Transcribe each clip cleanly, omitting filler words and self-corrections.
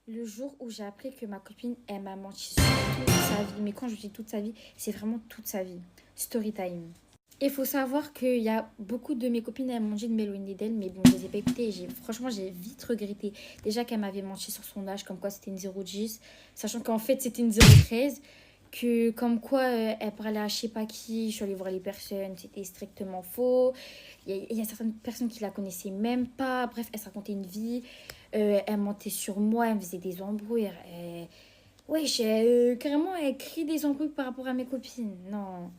Le jour où j'ai appris que ma copine, elle m'a menti sur toute sa vie, mais quand je dis toute sa vie, c'est vraiment toute sa vie. Story time. Il faut savoir qu'il y a beaucoup de mes copines, elles m'ont dit de m'éloigner d'elle, mais bon, je les ai pas écoutées et franchement, j'ai vite regretté. Déjà qu'elle m'avait menti sur son âge, comme quoi c'était une 0,10, sachant qu'en fait c'était une 0,13, que comme quoi elle parlait à je sais pas qui, je suis allée voir les personnes, c'était strictement faux. Il y a certaines personnes qui la connaissaient même pas, bref, elle se racontait une vie. Elle mentait sur moi, elle me faisait des embrouilles. Ouais, j'ai carrément écrit des embrouilles par rapport à mes copines. Non.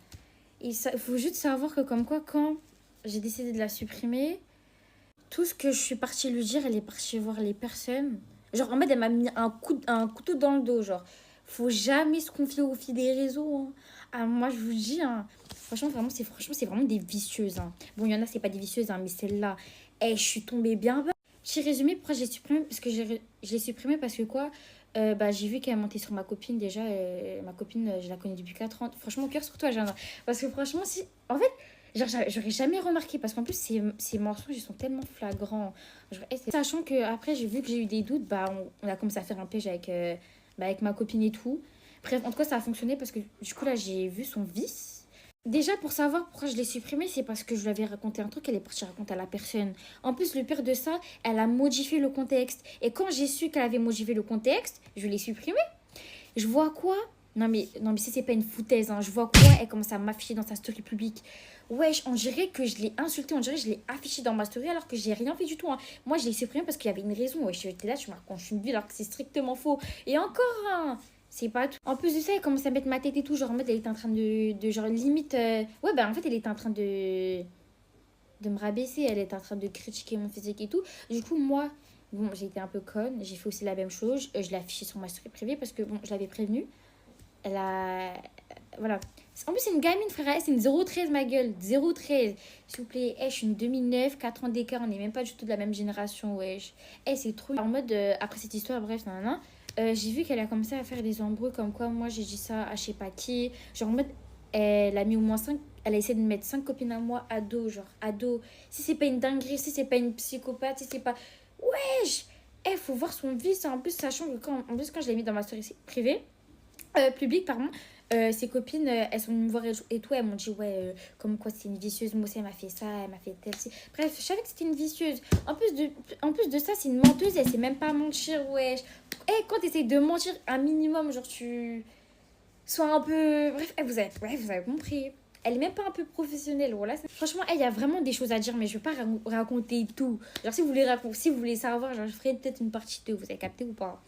Il faut juste savoir que comme quoi, quand j'ai décidé de la supprimer, tout ce que je suis partie lui dire, elle est partie voir les personnes. Genre, en mode, elle m'a mis un couteau dans le dos. Genre, faut jamais se confier aux filles des réseaux, hein. Ah, moi, je vous dis, hein, franchement, c'est vraiment des vicieuses, hein. Bon, il y en a, c'est pas des vicieuses, hein, mais celle-là, je suis tombée bien bas. Petit résumé, pourquoi j'ai supprimé? Parce que je l'ai supprimé parce que quoi? Bah, j'ai vu qu'elle montait sur ma copine déjà. Ma copine, je la connais depuis 4 ans. Franchement, cœur sur toi, Jeanne. Parce que franchement, si. En fait, genre, j'aurais jamais remarqué. Parce qu'en plus, ces mensonges, ils sont tellement flagrants. Genre, sachant que après, j'ai vu que j'ai eu des doutes, bah, on a commencé à faire un piège avec ma copine et tout. Bref, en tout cas, ça a fonctionné parce que du coup, là, j'ai vu son vice. Déjà, pour savoir pourquoi je l'ai supprimé, c'est parce que je lui avais raconté un truc, elle est partie raconter à la personne. En plus, le pire de ça, elle a modifié le contexte. Et quand j'ai su qu'elle avait modifié le contexte, je l'ai supprimé. Je vois quoi? Non mais ça, c'est pas une foutaise, hein. Je vois quoi? Elle commence à m'afficher dans sa story publique. Wesh, on dirait que je l'ai insulté, on dirait que je l'ai affiché dans ma story alors que j'ai rien fait du tout, hein. Moi, je l'ai supprimé parce qu'il y avait une raison. Wesh, j'étais là, je me raconte une vie alors que c'est strictement faux. Et encore, hein, c'est pas tout. En plus de ça, elle commence à mettre ma tête et tout. Genre, en mode, elle était en train de genre, limite. Ouais, bah, en fait, elle était en train de me rabaisser. Elle était en train de critiquer mon physique et tout. Du coup, moi, bon, j'ai été un peu conne. J'ai fait aussi la même chose. Je l'ai affiché sur ma story privée parce que, bon, je l'avais prévenue. Elle a. Voilà. En plus, c'est une gamine, frère. C'est une 0,13, ma gueule. 0,13. S'il vous plaît. Je suis une 2009, 4 ans d'écart. On n'est même pas du tout de la même génération, wesh. C'est trop. En mode, après cette histoire, bref, nan, nan, nan, j'ai vu qu'elle a commencé à faire des embrouilles comme quoi moi j'ai dit ça à je sais pas qui. Genre en mode, elle a mis au moins 5. Elle a essayé de mettre 5 copines à moi, ado, genre ado. Si c'est pas une dinguerie, si c'est pas une psychopathe, si c'est pas. Wesh! Faut voir son vice. En plus, sachant que quand je l'ai mis dans ma story privée, public, pardon. Ses copines, elles sont venues me voir et tout. Elles m'ont dit, ouais, comme quoi c'est une vicieuse. Moi aussi, elle m'a fait ça, elle m'a fait tel. Bref, je savais que c'était une vicieuse. En plus de ça, c'est une menteuse. Elle sait même pas mentir, wesh. Quand tu essayes de mentir un minimum, genre tu sois un peu. Bref, vous avez compris. Elle est même pas un peu professionnelle, voilà. Franchement, il y a vraiment des choses à dire, mais je vais pas raconter tout. Genre, si vous voulez savoir, genre, je ferai peut-être une partie 2. Vous avez capté ou pas?